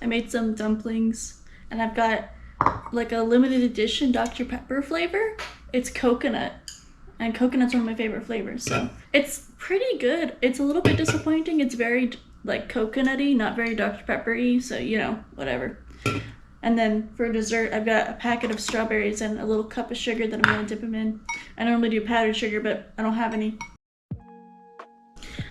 made some dumplings, and I've got like a limited edition Dr. Pepper flavor. It's coconut, and coconut's one of my favorite flavors, so it's pretty good. It's a little bit disappointing. It's very like coconutty, not very Dr. Pepper-y, so you know, whatever. And then for dessert, I've got a packet of strawberries and a little cup of sugar that I'm going to dip them in. I normally do powdered sugar, but I don't have any.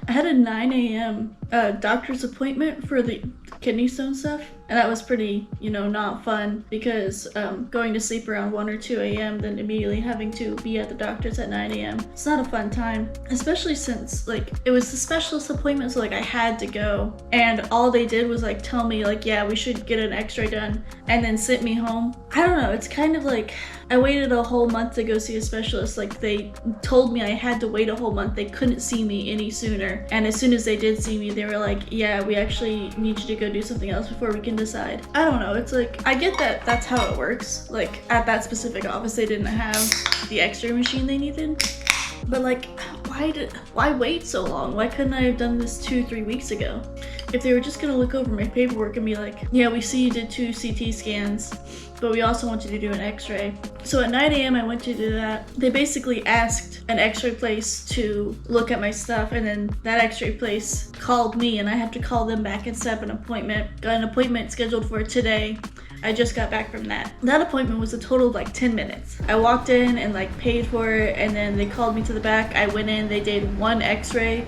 I had a 9 a.m. Doctor's appointment for the kidney stone stuff, and that was pretty, you know, not fun because going to sleep around 1 or 2 a.m. then immediately having to be at the doctor's at 9 a.m. It's not a fun time, especially since like it was the specialist appointment, so like I had to go, and all they did was like tell me like, yeah, we should get an x-ray done, and then sent me home. I don't know, it's kind of like I waited a whole month to go see a specialist. Like they told me I had to wait a whole month. They couldn't see me any sooner. And as soon as they did see me, they were like, yeah, we actually need you to go do something else before we can decide. I don't know. It's like, I get that that's how it works. Like at that specific office, they didn't have the x-ray machine they needed. But like, why wait so long? Why couldn't I have done this 2-3 weeks ago? If they were just gonna look over my paperwork and be like, yeah, we see you did 2 CT scans, but we also want you to do an x-ray. So at 9 a.m. I went to do that. They basically asked an x-ray place to look at my stuff, and then that x-ray place called me and I had to call them back and set up an appointment. Got an appointment scheduled for today. I just got back from that. That appointment was a total of like 10 minutes. I walked in and like paid for it, and then they called me to the back. I went in, they did 1 x-ray,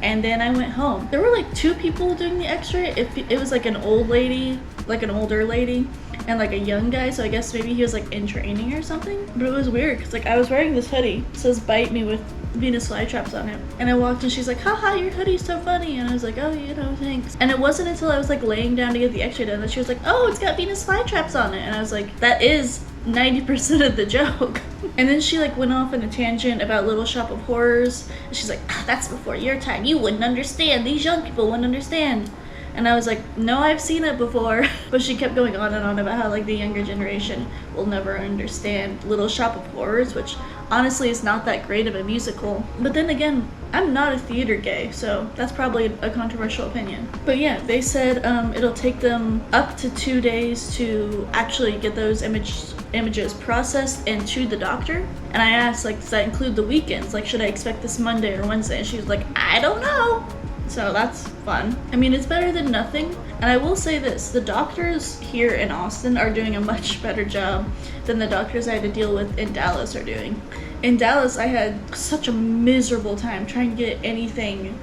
and then I went home. There were like 2 people doing the x-ray. It was like an old lady, like an older lady, and like a young guy, so I guess maybe he was like in training or something. But it was weird because like I was wearing this hoodie. It says bite me with Venus flytraps on it. And I walked and she's like, haha, your hoodie's so funny. And I was like, oh, you know, thanks. And it wasn't until I was like laying down to get the x-ray done that she was like, oh, it's got Venus flytraps on it. And I was like, that is 90% of the joke. And then she like went off on a tangent about Little Shop of Horrors. And she's like, that's before your time. You wouldn't understand. These young people wouldn't understand. And I was like, no, I've seen it before. But she kept going on and on about how like the younger generation will never understand Little Shop of Horrors, which honestly is not that great of a musical. But then again, I'm not a theater gay, so that's probably a controversial opinion. But yeah, they said it'll take them up to 2 days to actually get those images processed and to the doctor. And I asked, like, does that include the weekends? Like, should I expect this Monday or Wednesday? And she was like, I don't know. So that's fun. I mean, it's better than nothing. And I will say this, the doctors here in Austin are doing a much better job than the doctors I had to deal with in Dallas are doing. In Dallas, I had such a miserable time trying to get anything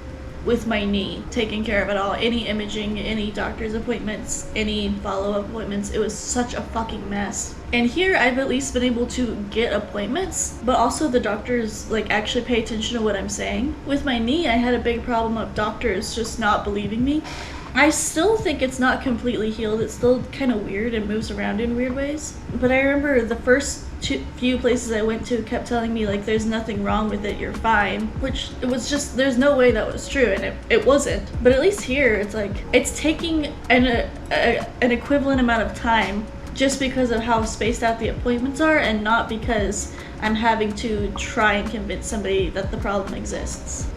with my knee taken care of at all. Any imaging, any doctor's appointments, any follow-up appointments. It was such a fucking mess. And here I've at least been able to get appointments, but also the doctors like actually pay attention to what I'm saying. With my knee, I had a big problem of doctors just not believing me. I still think it's not completely healed. It's still kind of weird and moves around in weird ways. But I remember the first few places I went to kept telling me like there's nothing wrong with it, you're fine, which it was just, there's no way that was true, and it wasn't. But at least here it's like it's taking an equivalent amount of time just because of how spaced out the appointments are, and not because I'm having to try and convince somebody that the problem exists.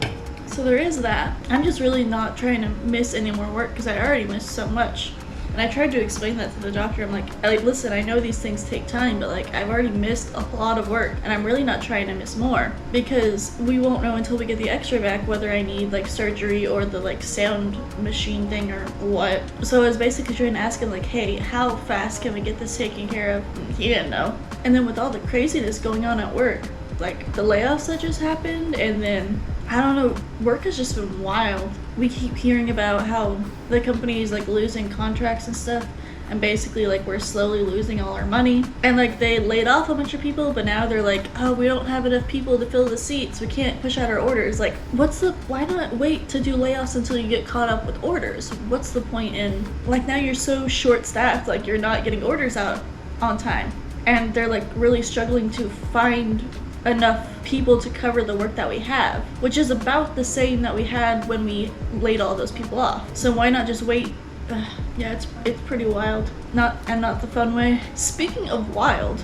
So there is that. I'm just really not trying to miss any more work because I already missed so much. And I tried to explain that to the doctor. I'm like, listen, I know these things take time, but like I've already missed a lot of work, and I'm really not trying to miss more because we won't know until we get the x-ray back whether I need like surgery or the like sound machine thing or what. So I was basically trying to ask him like, hey, how fast can we get this taken care of? And he didn't know. And then with all the craziness going on at work, like the layoffs that just happened, and then I don't know, work has just been wild. We keep hearing about how the company is like losing contracts and stuff, and basically like we're slowly losing all our money. And like they laid off a bunch of people, but now they're like, oh, we don't have enough people to fill the seats, we can't push out our orders. Like why not wait to do layoffs until you get caught up with orders? What's the point in, like, now you're so short staffed, like you're not getting orders out on time, and they're like really struggling to find enough people to cover the work that we have, which is about the same that we had when we laid all those people off. So why not just wait? Yeah, it's pretty wild. Not the fun way. Speaking of wild,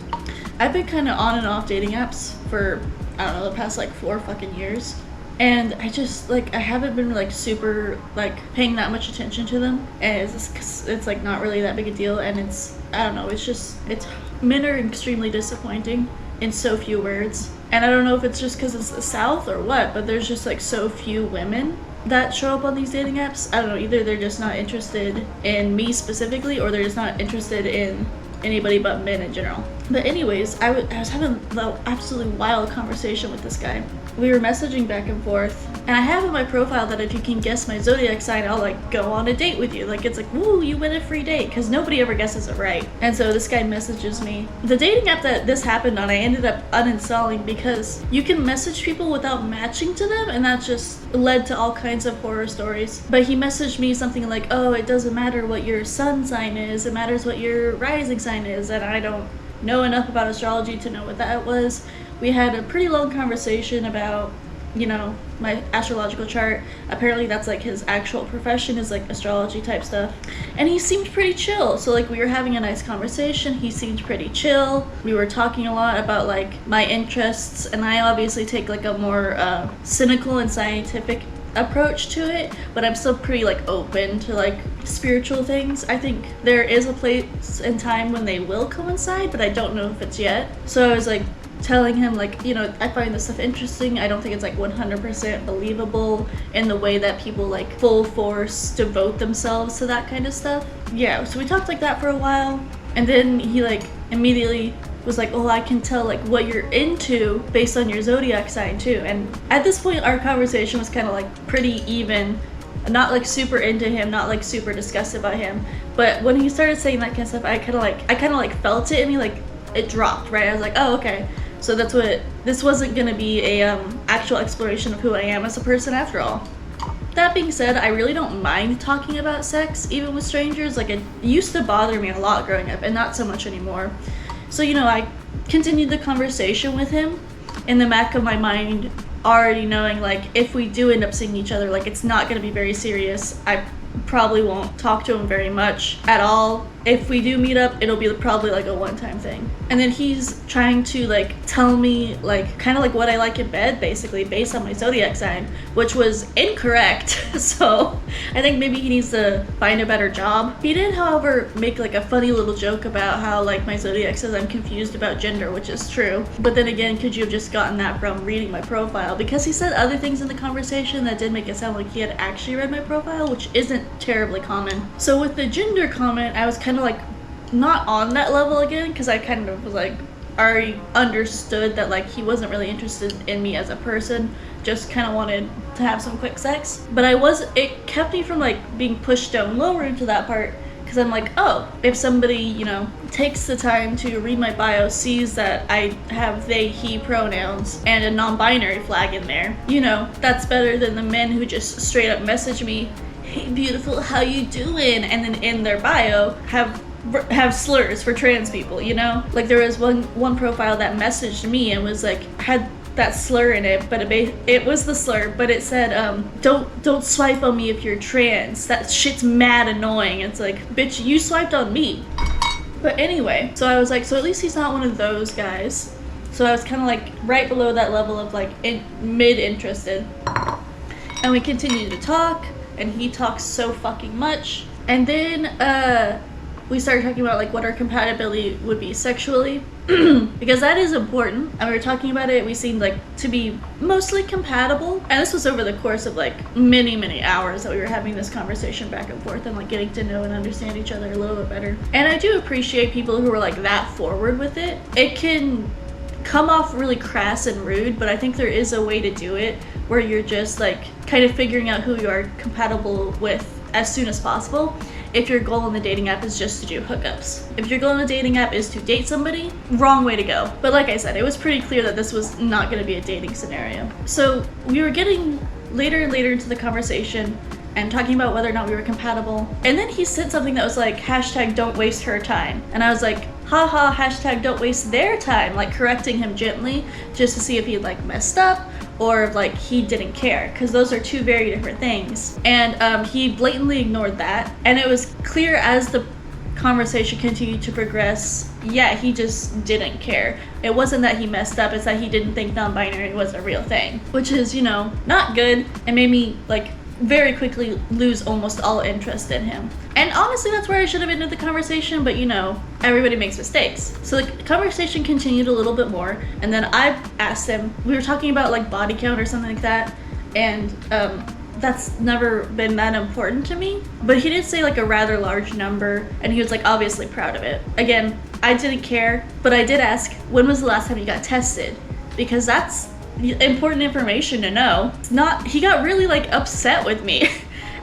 I've been kind of on and off dating apps for, I don't know, the past like 4 fucking years. and I just like I haven't been like super like paying that much attention to them, and it's like not really that big a deal, and it's I don't know, it's men are extremely disappointing in so few words, and I don't know if it's just because it's the South or what, but there's just like so few women that show up on these dating apps. I don't know, either they're just not interested in me specifically, or they're just not interested in anybody but men in general. But anyways, I was having the absolutely wild conversation with this guy. We were messaging back and forth, and I have in my profile that if you can guess my zodiac sign, I'll like go on a date with you. Like it's like, woo, you win a free date, because nobody ever guesses it right. And so this guy messages me. The dating app that this happened on, I ended up uninstalling because you can message people without matching to them, and that just led to all kinds of horror stories. But he messaged me something like, oh, it doesn't matter what your sun sign is, it matters what your rising sign is, and I don't know enough about astrology to know what that was. We had a pretty long conversation about, you know, my astrological chart. Apparently that's like his actual profession is like astrology type stuff, and he seemed pretty chill. So like we were having a nice conversation, he seemed pretty chill. We were talking a lot about like my interests, and I obviously take like a more cynical and scientific approach to it, but I'm still pretty like open to like spiritual things. I think there is a place and time when they will coincide, but I don't know if it's yet. So I was like telling him like, you know, I find this stuff interesting. I don't think it's like 100% believable in the way that people like full force devote themselves to that kind of stuff. Yeah, so we talked like that for a while, and then he like immediately was like, oh, I can tell like what you're into based on your zodiac sign too. And at this point our conversation was kind of like pretty even, not like super into him, not like super disgusted by him, but when he started saying that kind of stuff, I kind of like felt it in me, like it dropped, right? I was like, oh, okay, so that's what this wasn't gonna be a actual exploration of who I am as a person after all. That being said, I really don't mind talking about sex even with strangers. Like it used to bother me a lot growing up, and not so much anymore. So, you know, I continued the conversation with him in the back of my mind, already knowing like if we do end up seeing each other, like it's not going to be very serious. I probably won't talk to him very much at all. If we do meet up, it'll be probably like a one-time thing. And then he's trying to like tell me like kind of like what I like in bed, basically based on my zodiac sign, which was incorrect. So I think maybe he needs to find a better job. He did, however, make like a funny little joke about how like my zodiac says I'm confused about gender, which is true. But then again, could you have just gotten that from reading my profile? Because he said other things in the conversation that did make it sound like he had actually read my profile, which isn't terribly common. So with the gender comment, I was kind of like not on that level again, because I kind of was like already understood that like he wasn't really interested in me as a person, just kind of wanted to have some quick sex. But it kept me from like being pushed down lower into that part, because I'm like, oh, if somebody, you know, takes the time to read my bio, sees that I have they, he pronouns and a non-binary flag in there, you know, that's better than the men who just straight up message me, hey beautiful, how you doing, and then in their bio have slurs for trans people, you know? Like there was one profile that messaged me and was like, had that slur in it, but it was the slur, but it said, don't swipe on me if you're trans. That shit's mad annoying. It's like, bitch, you swiped on me. But anyway, so I was like, so at least he's not one of those guys. So I was kind of like right below that level of like mid-interested. And we continued to talk, and he talks so fucking much. And then we started talking about like what our compatibility would be sexually, because that is important. And we were talking about it. We seemed like to be mostly compatible, and this was over the course of like many hours that we were having this conversation back and forth and like getting to know and understand each other a little bit better. And I do appreciate people who are like that forward with it. It can come off really crass and rude, but I think there is a way to do it where you're just like kind of figuring out who you are compatible with as soon as possible. If your goal on the dating app is just to do hookups. If your goal on the dating app is to date somebody, wrong way to go. But like I said, it was pretty clear that this was not going to be a dating scenario. So we were getting later and later into the conversation and talking about whether or not we were compatible. And then he said something that was like, hashtag don't waste her time. And I was like, haha, hashtag don't waste their time, like correcting him gently just to see if he'd like messed up or if like he didn't care, because those are two very different things. And he blatantly ignored that, and it was clear as the conversation continued to progress, yeah, he just didn't care. It wasn't that he messed up, it's that he didn't think non-binary was a real thing, which is, you know, not good, and made me like very quickly lose almost all interest in him. And honestly, that's where I should have ended the conversation, but you know, everybody makes mistakes. So the conversation continued a little bit more, and then I asked him, we were talking about like body count or something like that, and that's never been that important to me, but he did say like a rather large number, and he was like obviously proud of it. Again, I didn't care, but I did ask, when was the last time you got tested? Because that's important information to know. It's not, he got really like upset with me.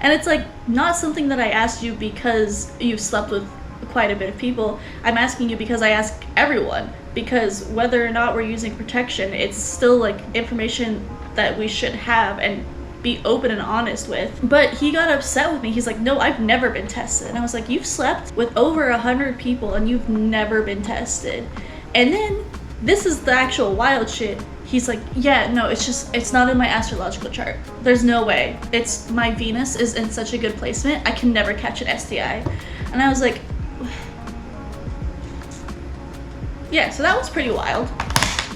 And it's like not something that I asked you because you've slept with quite a bit of people. I'm asking you because I ask everyone, because whether or not we're using protection, it's still like information that we should have and be open and honest with. But he got upset with me. He's like, no, I've never been tested. And I was like, you've slept with over 100 people and you've never been tested. And then this is the actual wild shit. He's like, yeah, no, it's not in my astrological chart. There's no way. It's my Venus is in such a good placement, I can never catch an STI. And I was like, yeah, so that was pretty wild.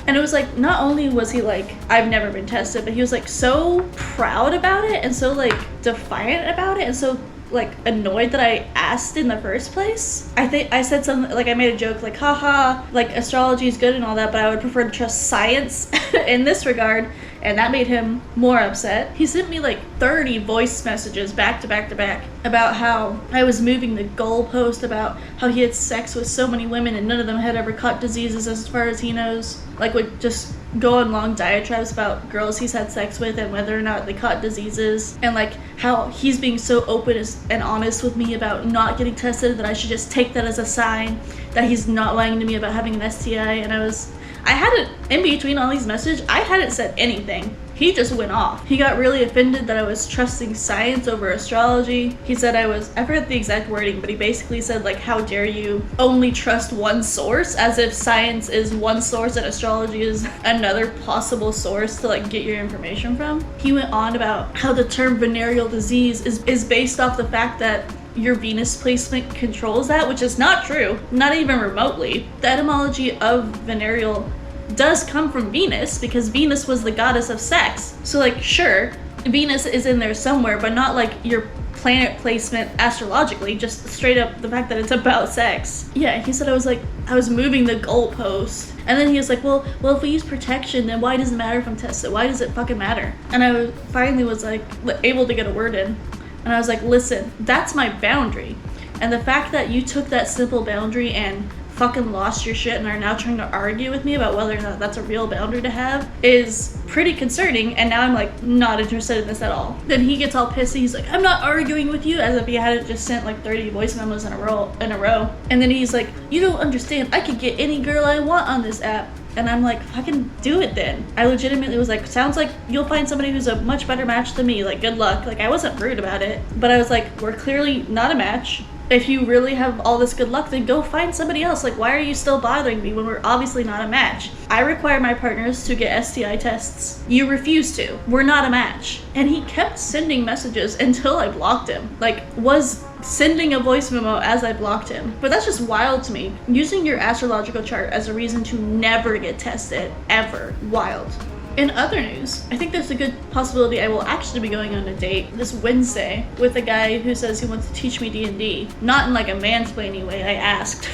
And it was like, not only was he like, I've never been tested, but he was like so proud about it and so like defiant about it and so like annoyed that I asked in the first place. I think I said something like, I made a joke like, haha, like astrology is good and all that, but I would prefer to trust science in this regard. And that made him more upset. He sent me like 30 voice messages back to back to back about how I was moving the goalpost, about how he had sex with so many women and none of them had ever caught diseases as far as he knows. Like would just go on long diatribes about girls he's had sex with and whether or not they caught diseases, and like how he's being so open and honest with me about not getting tested that I should just take that as a sign that he's not lying to me about having an STI. And I hadn't, in between all these messages, I hadn't said anything. He just went off. He got really offended that I was trusting science over astrology. He said I forget the exact wording, but he basically said like, how dare you only trust one source, as if science is one source and astrology is another possible source to like get your information from. He went on about how the term venereal disease is based off the fact that your Venus placement controls that, which is not true, not even remotely. The etymology of venereal does come from Venus, because Venus was the goddess of sex. So like, sure, Venus is in there somewhere, but not like your planet placement astrologically, just straight up the fact that it's about sex. Yeah, he said I was moving the goalpost. And then he was like, well, if we use protection, then why does it matter if I'm tested? Why does it fucking matter? And I finally was like able to get a word in. And I was like, listen, that's my boundary. And the fact that you took that simple boundary and fucking lost your shit and are now trying to argue with me about whether or not that's a real boundary to have is pretty concerning. And now I'm like not interested in this at all. Then he gets all pissy. He's like, I'm not arguing with you, as if he hadn't just sent like 30 voice memos in a row. And then he's like, you don't understand. I could get any girl I want on this app. And I'm like, fucking do it then. I legitimately was like, sounds like you'll find somebody who's a much better match than me. Like, good luck. Like, I wasn't rude about it. But I was like, we're clearly not a match. If you really have all this good luck, then go find somebody else. Like, why are you still bothering me when we're obviously not a match? I require my partners to get STI tests. You refuse to. We're not a match. And he kept sending messages until I blocked him. Like, was sending a voice memo as I blocked him. But that's just wild to me. Using your astrological chart as a reason to never get tested, ever. Wild. In other news, I think there's a good possibility I will actually be going on a date this Wednesday with a guy who says he wants to teach me D&D. Not in like a mansplaining way, I asked.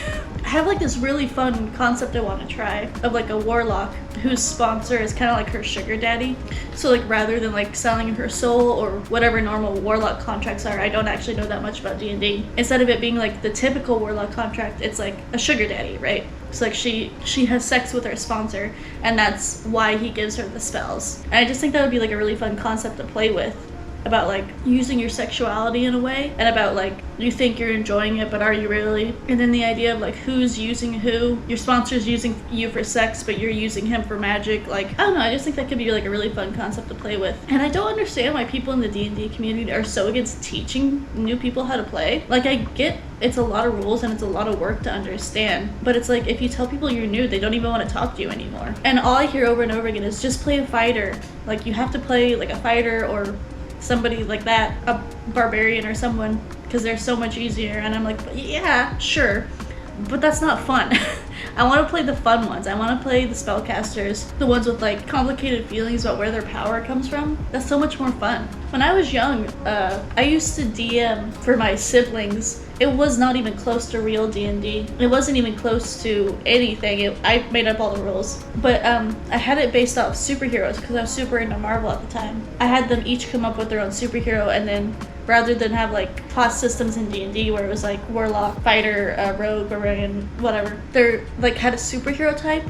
I have like this really fun concept I want to try of like a warlock whose sponsor is kind of like her sugar daddy. So like rather than like selling her soul or whatever normal warlock contracts are, I don't actually know that much about D&D. Instead of it being like the typical warlock contract, it's like a sugar daddy, right? So like she has sex with her sponsor, and that's why he gives her the spells. And I just think that would be like a really fun concept to play with, about like using your sexuality in a way, and about like you think you're enjoying it, but are you really? And then the idea of like who's using who. Your sponsor's using you for sex, but you're using him for magic. Like, I don't know, I just think that could be like a really fun concept to play with. And I don't understand why people in the D&D community are so against teaching new people how to play. Like, I get it's a lot of rules and it's a lot of work to understand, but it's like if you tell people you're new, they don't even want to talk to you anymore. And all I hear over and over again is just play a fighter. Like, you have to play like a fighter or somebody like that, a barbarian or someone, because they're so much easier. And I'm like, yeah, sure, but that's not fun. I want to play the fun ones. I want to play the spellcasters, the ones with like complicated feelings about where their power comes from. That's so much more fun. When I was young, I used to DM for my siblings. It was not even close to real D&D. It wasn't even close to anything. I made up all the rules. But I had it based off superheroes because I was super into Marvel at the time. I had them each come up with their own superhero, and then rather than have like class systems in D&D where it was like warlock, fighter, rogue, barbarian, whatever, they're like had a superhero type.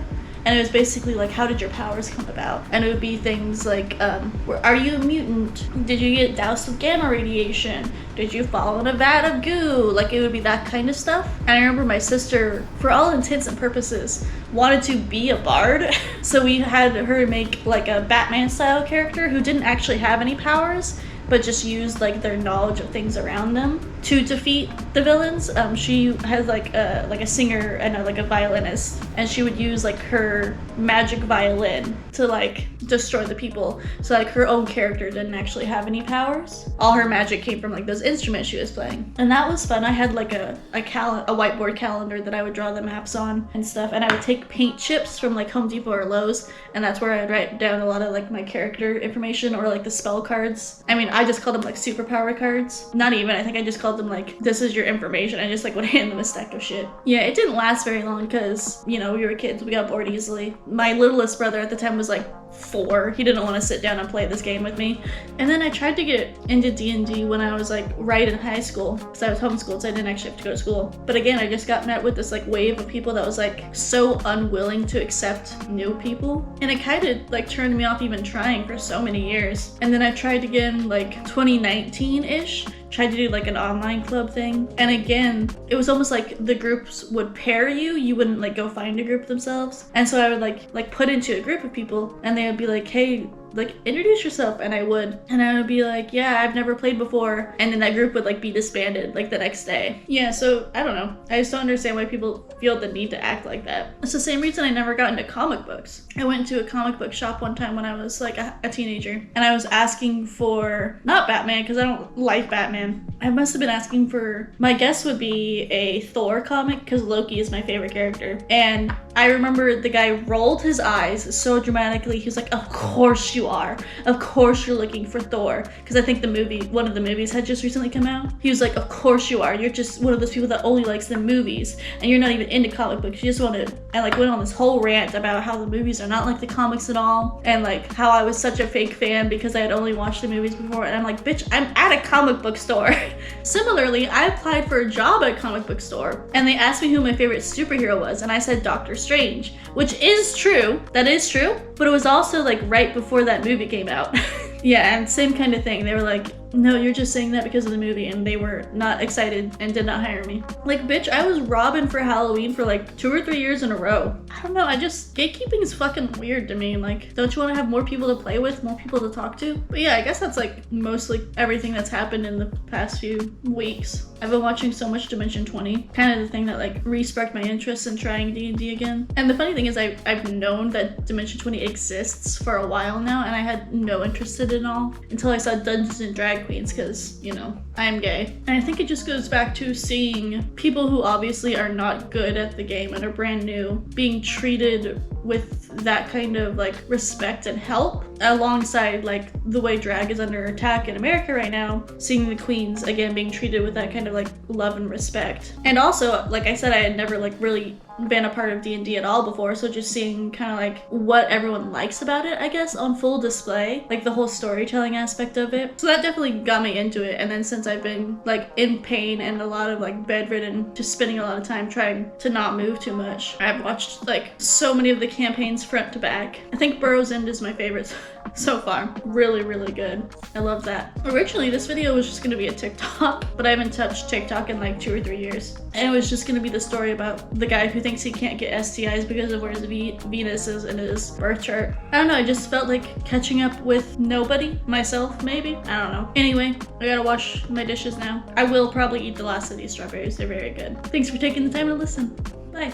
And it was basically like, how did your powers come about? And it would be things like, are you a mutant? Did you get doused with gamma radiation? Did you fall in a vat of goo? Like, it would be that kind of stuff. And I remember my sister, for all intents and purposes, wanted to be a bard. So we had her make like a Batman style character who didn't actually have any powers, but just used like their knowledge of things around them to defeat the villains. She has like a singer and a violinist, and she would use like her magic violin to like destroy the people. So like her own character didn't actually have any powers. All her magic came from like those instruments she was playing, and that was fun. I had like a whiteboard calendar that I would draw the maps on and stuff, and I would take paint chips from like Home Depot or Lowe's, and that's where I'd write down a lot of like my character information or like the spell cards. I mean, I just called them like superpower cards. Not even, I think I just called them like, this is your information. I just like would hand them a stack of shit. Yeah, it didn't last very long because, you know, we were kids, we got bored easily. My littlest brother at the time was like 4. He didn't want to sit down and play this game with me. And then I tried to get into D&D when I was like right in high school, because I was homeschooled, so I didn't actually have to go to school. But again, I just got met with this like wave of people that was like so unwilling to accept new people, and it kind of like turned me off even trying for so many years. And then I tried again like 2019-ish, tried to do like an online club thing, and again it was almost like the groups would pair you wouldn't like go find a group themselves. And so I would like put into a group of people, and they would be like, hey, like introduce yourself, and I would be like, yeah, I've never played before, and then that group would like be disbanded like the next day. Yeah, so I don't know, I just don't understand why people feel the need to act like that. It's the same reason I never got into comic books. I went to a comic book shop one time when I was like a teenager, and I was asking for not Batman because I don't like Batman. I must have been asking for, my guess would be a Thor comic because Loki is my favorite character. And I remember the guy rolled his eyes so dramatically. He was like, of course you are. Of course you're looking for Thor. Because I think one of the movies had just recently come out. He was like, of course you are. You're just one of those people that only likes the movies. And you're not even into comic books. You just want to, I like went on this whole rant about how the movies are not like the comics at all. And like how I was such a fake fan because I had only watched the movies before. And I'm like, bitch, I'm at a comic book store. Similarly, I applied for a job at a comic book store, and they asked me who my favorite superhero was, and I said Doctor Strange, which is true. That is true. But it was also like right before that movie came out. Yeah, and same kind of thing. They were like, no, you're just saying that because of the movie, and they were not excited and did not hire me. Like, bitch, I was Robin for Halloween for like 2 or 3 years in a row. I don't know, gatekeeping is fucking weird to me. Like, don't you want to have more people to play with, more people to talk to? But yeah, I guess that's like mostly everything that's happened in the past few weeks. I've been watching so much Dimension 20, kind of the thing that like re-sparked my interest in trying D&D again. And the funny thing is I've known that Dimension 20 exists for a while now, and I had no interest in it at all until I saw Dungeons and Drag Queens, because, you know, I'm gay. And I think it just goes back to seeing people who obviously are not good at the game and are brand new being treated with that kind of like respect and help, alongside like the way drag is under attack in America right now. Seeing the queens again being treated with that kind of like love and respect. And also, like I said, I had never like really been a part of D&D at all before, so just seeing kind of like what everyone likes about it, I guess, on full display, like the whole storytelling aspect of it. So that definitely got me into it. And then since I've been like in pain and a lot of like bedridden, just spending a lot of time trying to not move too much, I've watched like so many of the campaigns front to back. I think Burrow's End is my favorite so far. Really, really good. I love that. Originally, this video was just gonna be a TikTok, but I haven't touched TikTok in like 2 or 3 years. And it was just gonna be the story about the guy who thinks he can't get STIs because of where his Venus is in his birth chart. I don't know, I just felt like catching up with nobody, myself maybe? I don't know. Anyway, I gotta wash my dishes now. I will probably eat the last of these strawberries. They're very good. Thanks for taking the time to listen. Bye.